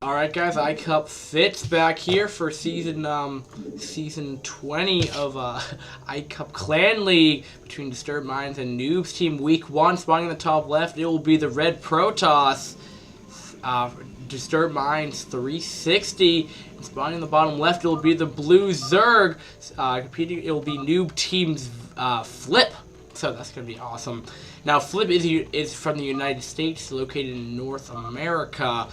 Alright guys, iCupFit's back here for season 20 of iCup Clan League between Disturbed Minds and Noobs Team Week 1. Spawning in the top left, it will be the Red Protoss, Disturbed Minds 360. And spawning in the bottom left, it will be the Blue Zerg. Competing, it will be Noob Team's Flip. So that's going to be awesome. Now, Flip is from the United States, located in North America.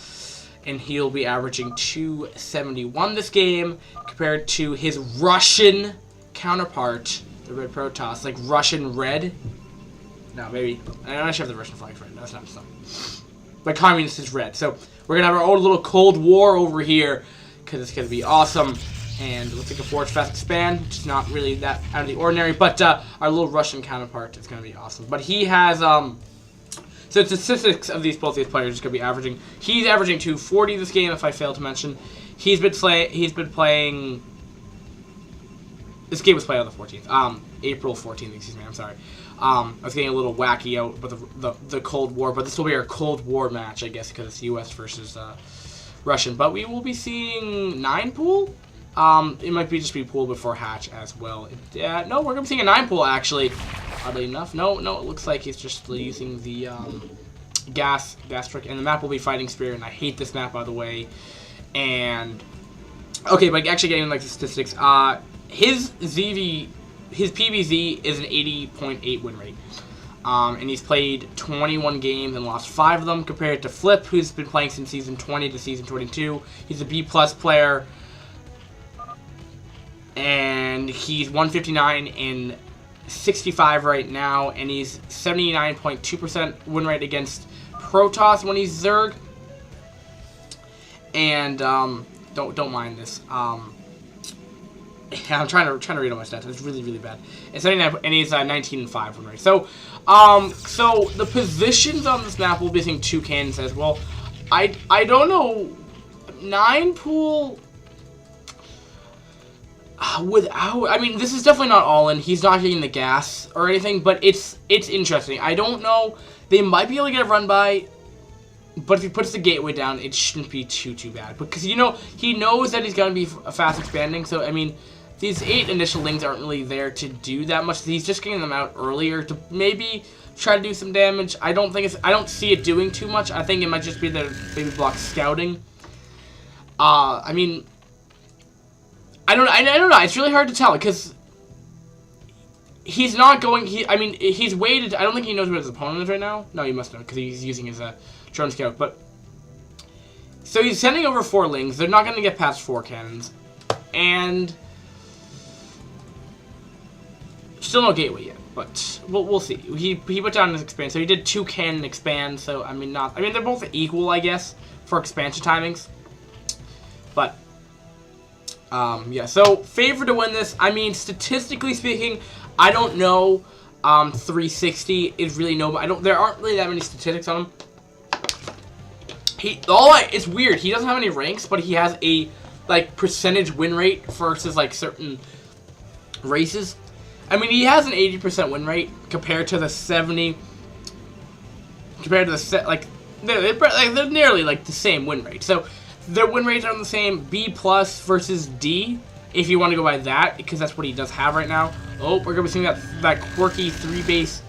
And he'll be averaging 271 this game, compared to his Russian counterpart, the Red Protoss. Like Russian red? No, maybe. I actually have the Russian flag red. That's not something. But communist is red. So we're going to have our own little Cold War over here, because it's going to be awesome. And it looks like a Forge Fast Expand, which is not really that out of the ordinary. But our little Russian counterpart is going to be awesome. But he has... So the statistics of both these players is going to be averaging. He's averaging 240 this game, if I failed to mention. He's been playing. This game was played on the 14th, April 14th. Excuse me. I'm sorry. I was getting a little wacky out with the Cold War, but this will be our Cold War match, I guess, because it's U.S. versus Russian. But we will be seeing 9 pool. It might just be pool before hatch as well. No, we're going to be seeing a 9 pool actually. Oddly enough, no, it looks like he's just using the gas trick, and the map will be Fighting Spirit, and I hate this map, by the way. And okay, but actually getting like the statistics, his PVZ is an 80.8 win rate, and he's played 21 games and lost 5 of them, compared to Flip, who's been playing since season 20 to season 22. He's a B+ player, and he's 159 in 65 right now, and he's 79.2% win rate against Protoss when he's Zerg. And don't mind this. I'm trying to read all my stats. It's really bad. It's 79, and he's 19-5 win rate. So so the positions on this map will be seeing 2 cannons as well. I don't know, 9 pool. I mean, this is definitely not all in. He's not getting the gas or anything, but it's interesting. I don't know. They might be able to get a run by, but if he puts the gateway down, it shouldn't be too bad. Because, you know, he knows that he's going to be fast expanding. So, I mean, these 8 initial lings aren't really there to do that much. He's just getting them out earlier to maybe try to do some damage. I don't see it doing too much. I think it might just be the baby block scouting. I mean, I don't know. It's really hard to tell because he's not going. I mean, he's waited. I don't think he knows what his opponent is right now. No, he must know because he's using his drone scout. But so he's sending over 4 lings. They're not going to get past 4 cannons, and still no gateway yet. But we'll see. He put down his expand. So he did 2 cannon expand. So I mean, they're both equal, I guess, for expansion timings. But yeah, so favorite to win this, I mean, statistically speaking, I don't know. 360 is really there aren't really that many statistics on him. It's weird. He doesn't have any ranks, but he has a percentage win rate versus certain races. I mean, he has an 80% win rate compared to the 70. Compared to the they're nearly the same win rate. So their win rates are the same. B+ versus D, if you want to go by that, because that's what he does have right now. Oh, we're going to be seeing that quirky 3-base.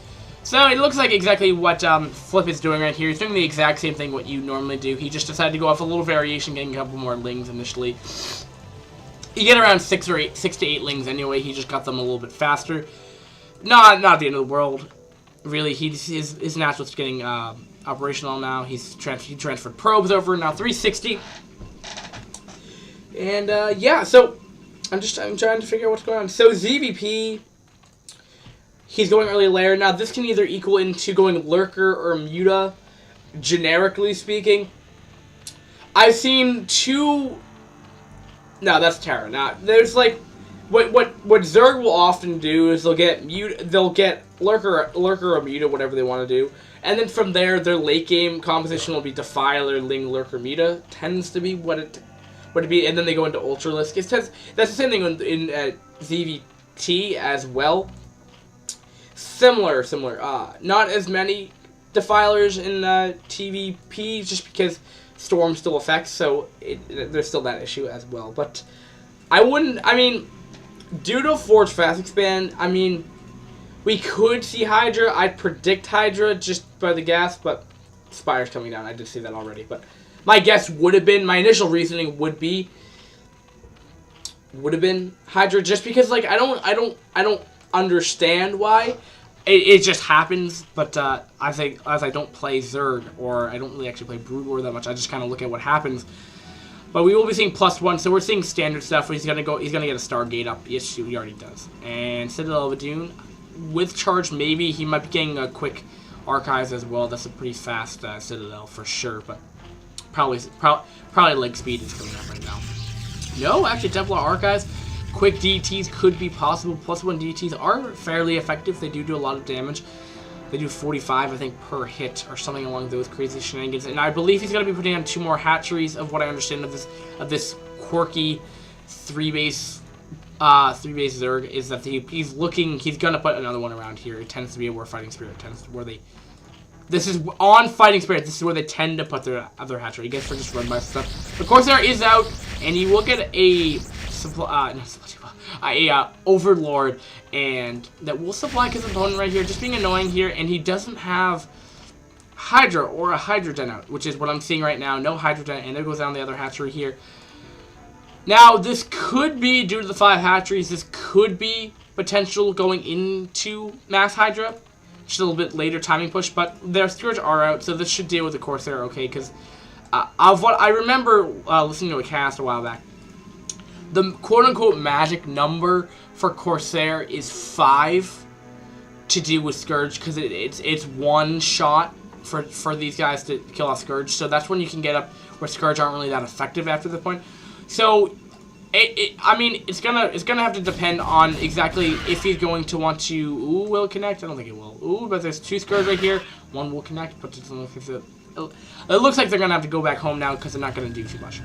So it looks like exactly what Flip is doing right here. He's doing the exact same thing what you normally do. He just decided to go off a little variation, getting a couple more lings initially. You get around 6 to 8 lings anyway. He just got them a little bit faster. Not the end of the world, really. His natural's getting operational now. He transferred probes over, now 360. And yeah, so I'm trying to figure out what's going on. So ZVP, he's going early layer. Now this can either equal into going lurker or muta, generically speaking. I've seen 2. No, that's Terra. Now there's what Zerg will often do is they'll get lurker or muta, whatever they want to do. And then from there, their late game composition will be Defiler, Ling, Lurker, Muta. Tends to be what it be, and then they go into Ultralisk. That's the same thing in ZVT as well. Similar. Not as many Defilers in TVP, just because Storm still affects, so there's still that issue as well. But I wouldn't, I mean, due to Forge Fast Expand, I mean, we could see Hydra. I'd predict Hydra just by the gas, but Spire's coming down. I did see that already. But my guess would have been, my initial reasoning would have been Hydra, just because, like, I don't understand why. It just happens, but as I don't play Zerg, or I don't really actually play Brood War that much, I just kind of look at what happens. But we will be seeing +1, so we're seeing standard stuff. He's gonna get a Stargate up. Yes, he already does. And Citadel of Adune, with charge, maybe he might be getting a quick Archives as well. That's a pretty fast Citadel for sure, but probably leg speed is coming up right now. No, actually, Templar Archives. Quick DTs could be possible. +1 DTs are fairly effective. They do a lot of damage. They do 45, I think, per hit or something along those crazy shenanigans. And I believe he's going to be putting on 2 more hatcheries, of what I understand of this quirky 3-base Zerg, is that he's going to put another one around here. It tends to be where Fighting Spirit tends to, this is on Fighting Spirit. This is where they tend to put their other hatchery. You guys for just run by stuff. The Corsair is out, and you will get a Overlord, and that will supply his opponent right here, just being annoying here. And he doesn't have Hydra or a Hydrogen out, which is what I'm seeing right now. No Hydrogen, and there goes down the other hatchery here. Now, this could be, due to the 5 hatcheries, this could be potential going into Mass Hydra. Just a little bit later timing push, but their Scourge are out, so this should deal with the Corsair okay, because of what I remember listening to a cast a while back, the quote-unquote magic number for Corsair is 5 to do with Scourge, because it's 1 shot for these guys to kill off Scourge, so that's when you can get up where Scourge aren't really that effective after the point. So, I mean, it's gonna have to depend on exactly if he's going to want to. Ooh, will it connect? I don't think it will. Ooh, but there's 2 Scourge right here. 1 will connect, but it looks like they're gonna have to go back home now because they're not gonna do too much.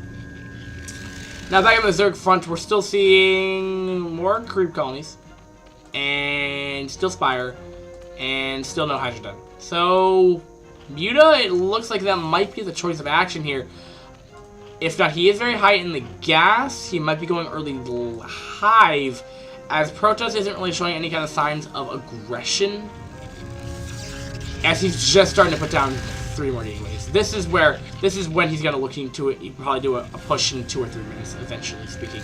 Now back on the Zerg front, we're still seeing more creep colonies, and still Spire, and still no Hydrogen. So, Muta, it looks like that might be the choice of action here. If not, he is very high in the gas. He might be going early Hive, as Protoss isn't really showing any kind of signs of aggression, as he's just starting to put down 3 more gateways. This is when he's gonna look into it. He'd probably do a push in 2 or 3 minutes, eventually speaking.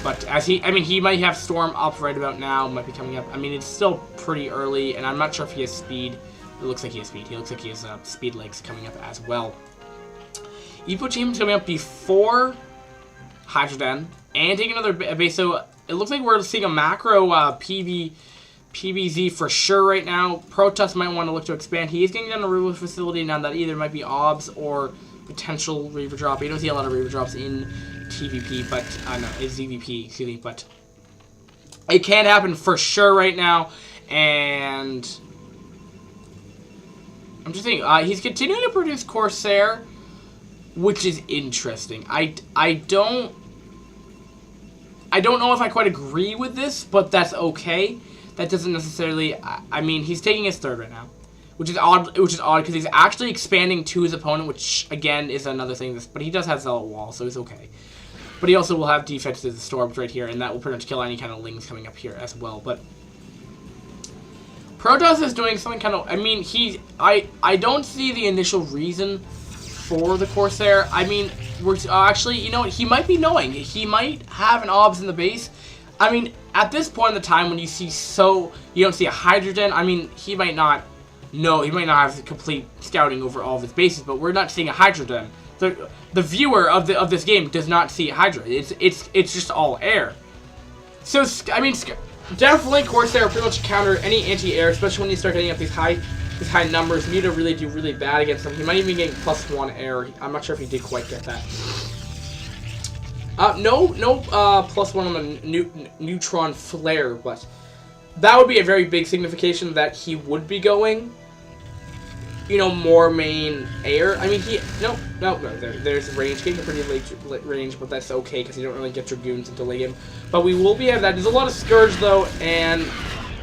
But as he might have Storm up right about now, might be coming up. I mean, it's still pretty early, and I'm not sure if he has speed. It looks like he has speed. He looks like he has speed legs coming up as well. Evo Team's coming up before Hydrogen, and taking another base, so it looks like we're seeing a macro PBZ for sure right now. Protoss might want to look to expand. He is getting down a Reaver facility now that either might be OBS or potential Reaver drop. You don't see a lot of Reaver drops in TVP, but, no, it's ZVP, excuse me, but it can happen for sure right now, and I'm just thinking, he's continuing to produce Corsair, which is interesting. I don't know if I quite agree with this, but that's okay. That doesn't necessarily. I mean, he's taking his 3rd right now, which is odd. Because he's actually expanding to his opponent, which again is another thing. But he does have Zealot Wall, so he's okay. But he also will have defense to the Storms right here, and that will pretty much kill any kind of Lings coming up here as well. But Protoss is doing something kind of. I mean, I don't see the initial reason for the Corsair. I mean, we're actually, you know what, he might be knowing. He might have an OBS in the base. I mean, at this point in the time when you don't see a Hydrogen, I mean, he might not know, he might not have complete scouting over all of his bases, but we're not seeing a Hydrogen. The viewer of this game does not see Hydra. It's just all air. So, I mean, definitely Corsair pretty much counter any anti-air, especially when you start getting up these high numbers. Muta really do really bad against them. He might even get +1 air. I'm not sure if he did quite get that. No +1 on the neutron flare, but that would be a very big signification that he would be going, you know, more main air. I mean, there's range, getting a pretty late range, but that's okay because you don't really get Dragoons until late game. But we will be having that. There's a lot of Scourge though, and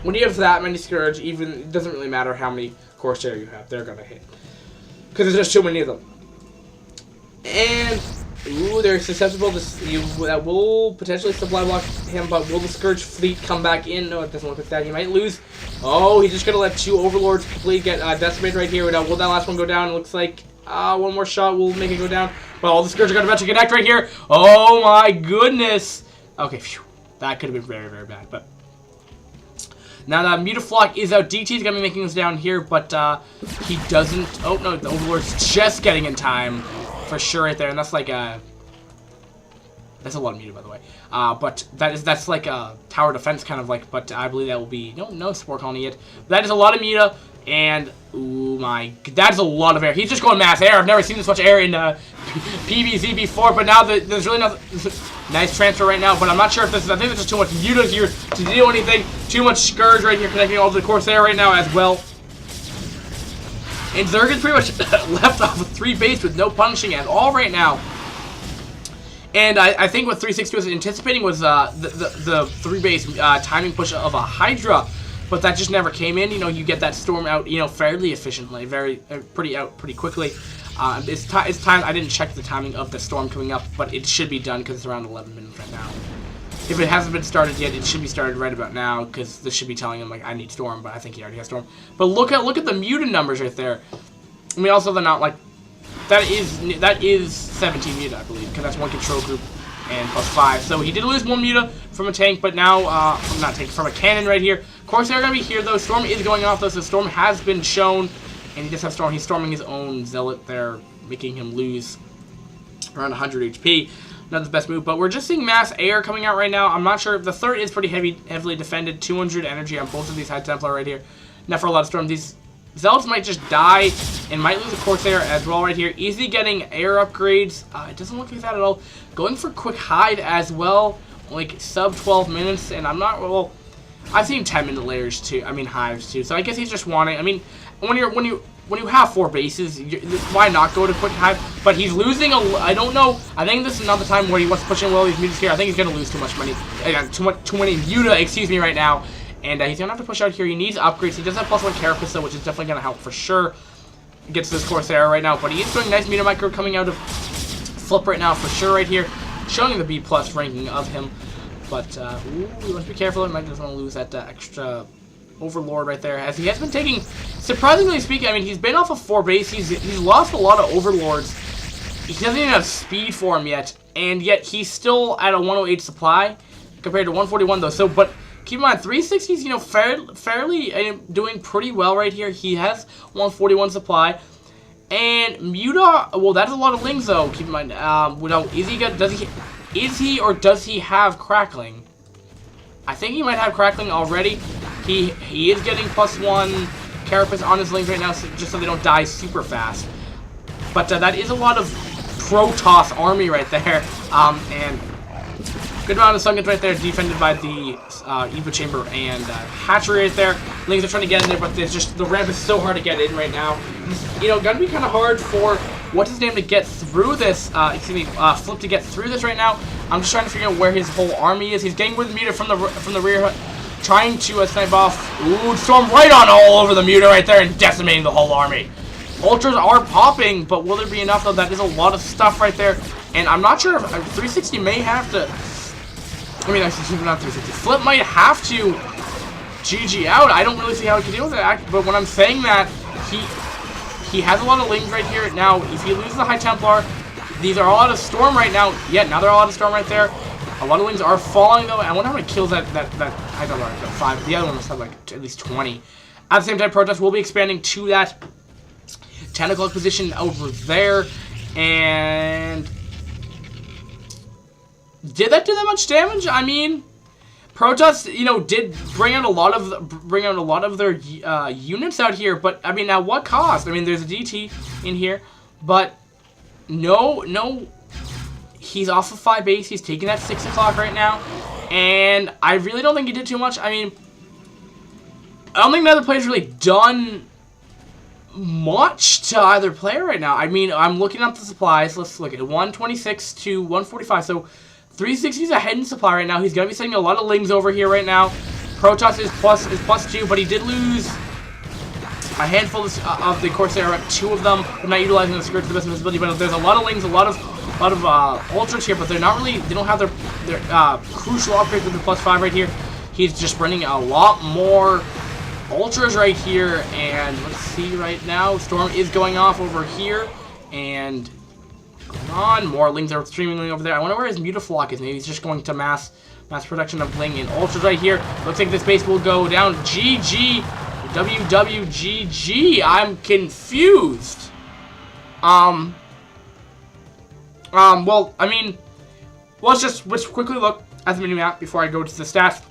when you have that many Scourge, it doesn't really matter how many Corsair you have, they're gonna hit. Because there's just too many of them. And, ooh, they're susceptible to, that will potentially supply block him, but will the Scourge Fleet come back in? No, it doesn't look like that. He might lose. Oh, he's just going to let 2 Overlords completely get decimated right here. Now, will that last one go down? It looks like one more shot will make it go down. Well, the Scourge are going to eventually connect right here. Oh, my goodness. Okay, phew. That could have been very, very bad, but... Now that Mutaflock is out, DT is going to be making this down here, but he doesn't... Oh, no, the Overlord's just getting in time for sure right there, and that's like a... That's a lot of Muta, by the way. But that's like a tower defense kind of like, but I believe that will be... No Spore Colony yet. That is a lot of Muta, and... Oh my... That's a lot of air. He's just going mass air. I've never seen this much air in PvZ before, but now there's really nothing... Nice transfer right now, but I'm not sure if this is... I think there's just too much Muta here to do anything. Too much Scourge right here connecting all to the Corsair right now as well. And Zerg's pretty much left off with 3 base with no punishing at all right now. And I think what 360 was anticipating was the 3 base timing push of a Hydra, but that just never came in. You know, you get that storm out, you know, fairly efficiently, pretty quickly. It's time. I didn't check the timing of the storm coming up, but it should be done because it's around 11 minutes right now. If it hasn't been started yet, it should be started right about now because this should be telling him like I need storm, but I think he already has storm. But look at the mutant numbers right there. I mean, also they're not like that is 17 muta, I believe, because that's 1 control group and +5. So he did lose 1 muta from a tank, but now from a cannon right here. Corsair are gonna be here though. Storm is going off though, so storm has been shown. And he just has storm. He's storming his own zealot there, making him lose around 100 HP. Not his best move, but we're just seeing mass air coming out right now. I'm not sure. The third is pretty heavily defended. 200 energy on both of these High Templar right here. Not for a lot of storm. These zealots might just die and might lose a Corsair as well right here. Easy getting air upgrades. It doesn't look like that at all. Going for quick hide as well, like sub 12 minutes. And I'm not well. I've seen 10-minute layers too. I mean hives too. So I guess he's just wanting. I mean. When you have 4 bases, why not go to quick hive? But he's losing I don't know. I think this is another time where he wants to push in well these mutas here. I think he's gonna lose too much money, too many muta, excuse me, right now. And he's gonna have to push out here. He needs upgrades. He does have +1 carapace though, which is definitely gonna help for sure. Gets this Corsair right now, but he is doing nice muta micro coming out of Flip right now for sure right here, showing the B+ ranking of him. But ooh, you must be careful. He might just want to lose that extra Overlord right there, as he has been taking, surprisingly speaking, I mean, he's been off of 4 base, he's lost a lot of Overlords, he doesn't even have speed for him yet, and yet he's still at a 108 supply, compared to 141 though, so, but keep in mind, 360's, you know, fairly doing pretty well right here. He has 141 supply, and Muta, well, that's a lot of Lings though, keep in mind, is he or does he have Crackling? I think he might have Crackling already. He is getting +1 carapace on his Lings right now, so, just so they don't die super fast. But that is a lot of Protoss army right there. And good amount of Sunkens right there, defended by the Eva Chamber and Hatchery right there. Lings are trying to get in there, but there's just the ramp is so hard to get in right now. It's, you know, gonna be kind of hard for what's his name to get through this. Flip to get through this right now. I'm just trying to figure out where his whole army is. He's getting with the muta from the rear, trying to snipe off. Ooh, storm right on all over the muta right there and decimating the whole army. Ultras are popping, but will there be enough though? That is a lot of stuff right there, and I'm not sure if 360 may have to. I mean, actually, not 360. Flip might have to GG out. I don't really see how he can deal with it. But when I'm saying that, he has a lot of Lings right here. Now, if he loses the High Templar, these are all out of storm right now. Yeah, now they're all out of storm right there. A lot of Lings are falling though. I wonder how many kills that High Templar got. 5. The other one must have like at least 20. At the same time, Protoss will be expanding to that 10 o'clock position over there. And did that do that much damage? I mean, Protoss, you know, did bring out a lot of their units out here, but I mean, at what cost? I mean, there's a DT in here, but no, he's off of 5 base. He's taking that 6 o'clock right now, and I really don't think he did too much. I mean, I don't think the other player's really done much to either player right now. I mean, I'm looking up the supplies. Let's look at 126 to 145. So 360's ahead in supply right now. He's going to be sending a lot of Lings over here right now. Protoss is plus 2, but he did lose a handful of the Corsair up, 2 of them. They're not utilizing the Scourge to the best of visibility, but there's a lot of Lings, a lot of Ultras here, but they're not really, they don't have their crucial upgrades with the +5 right here. He's just running a lot more Ultras right here, and let's see right now, Storm is going off over here, and going on, more Lings are streaming over there. I wonder where his Mutaflock is. Maybe he's just going to mass production of Ling and Ultras right here. Looks like this base will go down. GG, WWGG. I'm confused. Well, I mean, let's quickly look at the mini-map before I go to the stats.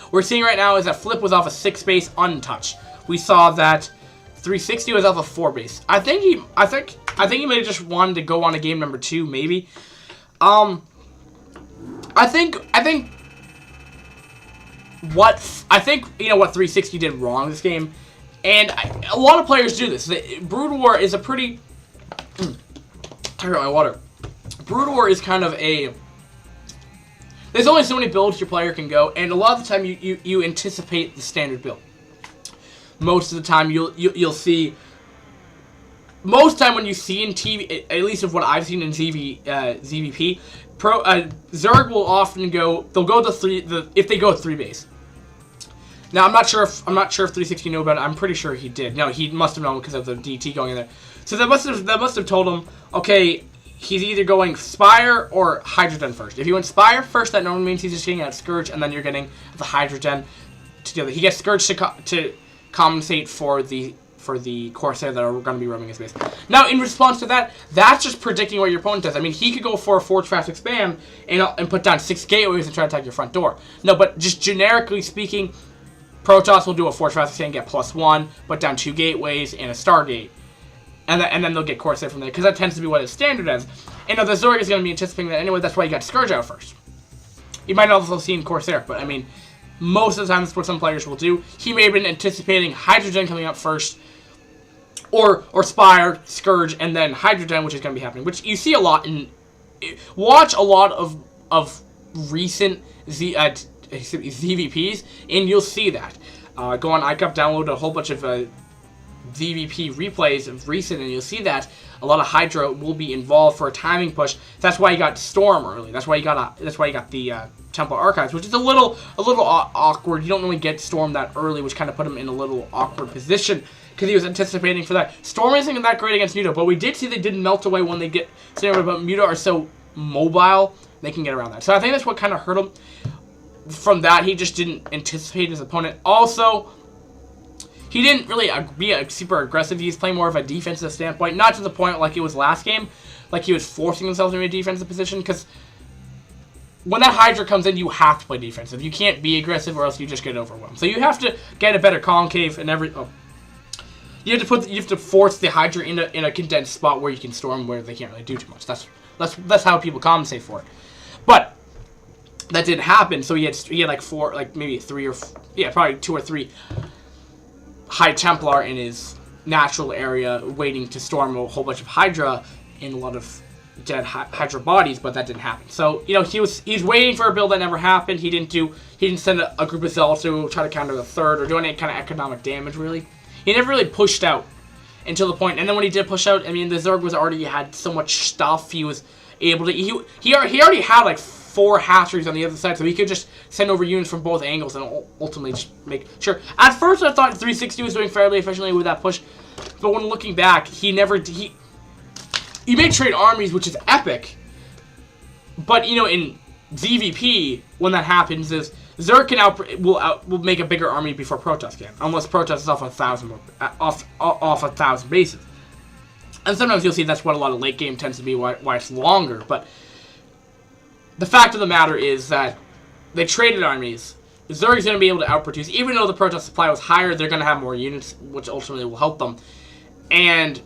What we're seeing right now is that Flip was off a 6 base untouched. We saw that 360 was off a 4 base. I think he may have just wanted to go on a game number 2, maybe. I think you know what 360 did wrong this game, and a lot of players do this. Brood War is a pretty. I got my water. Brood War is kind of a. There's only so many builds your player can go, and a lot of the time you anticipate the standard build. Most of the time you'll see. Most time when you see in TV, at least of what I've seen in ZVP, Zerg will often go. They'll go if they go 3 base. Now I'm not sure if 360 knew about it. I'm pretty sure he did. No, he must have known because of the DT going in there. So that must have told him, okay, he's either going Spire or Hydrogen first. If you went Spire first, that normally means he's just getting out Scourge, and then you're getting the Hydrogen together. He gets Scourge to compensate for the Corsair that are going to be roaming his base. Now, in response to that, that's just predicting what your opponent does. I mean, he could go for a 4 traffic spam and put down 6 gateways and try to attack your front door. No, but just generically speaking, Protoss will do a 4 traffic spam, get +1, put down 2 gateways and a Stargate. And then they'll get Corsair from there, because that tends to be what his standard is. And the Zerg is going to be anticipating that anyway, that's why you got Scourge out first. You might also have seen Corsair, but I mean, most of the time that's what some players will do. He may have been anticipating Hydrogen coming up first, or Spire, Scourge, and then Hydrogen, which is going to be happening. Which you see a lot in... Watch a lot of recent ZVPs, and you'll see that. Go on iCup, download a whole bunch of ZVP replays of recent, and you'll see that a lot of Hydra will be involved for a timing push. That's why you got Storm early. That's why you got the Temple Archives, which is a little awkward. You don't really get Storm that early, which kind of put him in a little awkward position because he was anticipating for that. Storm isn't that great against Muta, but we did see they didn't melt away when they get scenario, but Muta are so mobile they can get around that. So I think that's what kind of hurt him. From that, he just didn't anticipate his opponent. Also, he didn't really be super aggressive. He was playing more of a defensive standpoint, not to the point like it was last game, like he was forcing himself into a defensive position, because when that Hydra comes in, you have to play defensive. You can't be aggressive, or else you just get overwhelmed. So you have to get a better concave and you have to force the Hydra in a condensed spot where you can storm, where they can't really do too much. That's how people compensate for it. But that didn't happen. So he had like 4, like maybe 3 or probably 2 or 3 High Templar in his natural area, waiting to storm a whole bunch of Hydra in a lot of dead Hydra bodies, but that didn't happen. So he's waiting for a build that never happened. He didn't send a group of Zealots to try to counter the 3rd or do any kind of economic damage. Really, he never really pushed out until the point. And then when he did push out, I mean, the Zerg already had so much stuff. He was able to. He already had like 4 hatcheries on the other side, so he could just send over units from both angles and ultimately just make sure. At first, I thought 360 was doing fairly efficiently with that push, but when looking back, he may trade armies, which is epic. But you know, in ZVP, when that happens, is Zerg will make a bigger army before Protoss can, unless Protoss is off 1,000 bases. And sometimes you'll see that's what a lot of late game tends to be, why it's longer, but. The fact of the matter is that they traded armies. Zerg's going to be able to outproduce. Even though the Protoss supply was higher, they're going to have more units, which ultimately will help them. And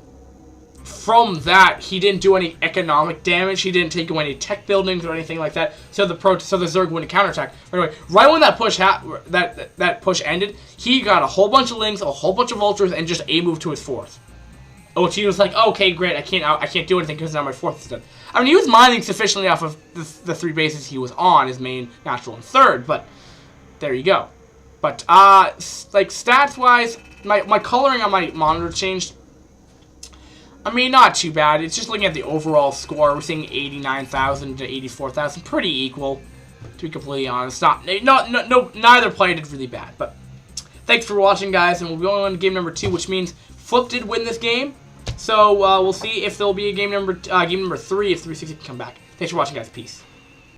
from that, he didn't do any economic damage. He didn't take away any tech buildings or anything like that. So the Zerg wouldn't counterattack. Right when that push that push ended, he got a whole bunch of Lings, a whole bunch of Vultures, and just moved to his 4th. Which he was like, okay, great, I can't do anything because now my 4th is dead. I mean, he was mining sufficiently off of the 3 bases he was on, his main, natural, and 3rd, but there you go. But, like, stats-wise, my coloring on my monitor changed. I mean, not too bad. It's just looking at the overall score. We're seeing 89,000 to 84,000. Pretty equal, to be completely honest. Neither player did really bad. But thanks for watching, guys. And we'll be on to game number 2, which means Flip did win this game. So we'll see if there'll be a game number 3 if 360 can come back. Thanks for watching, guys. Peace.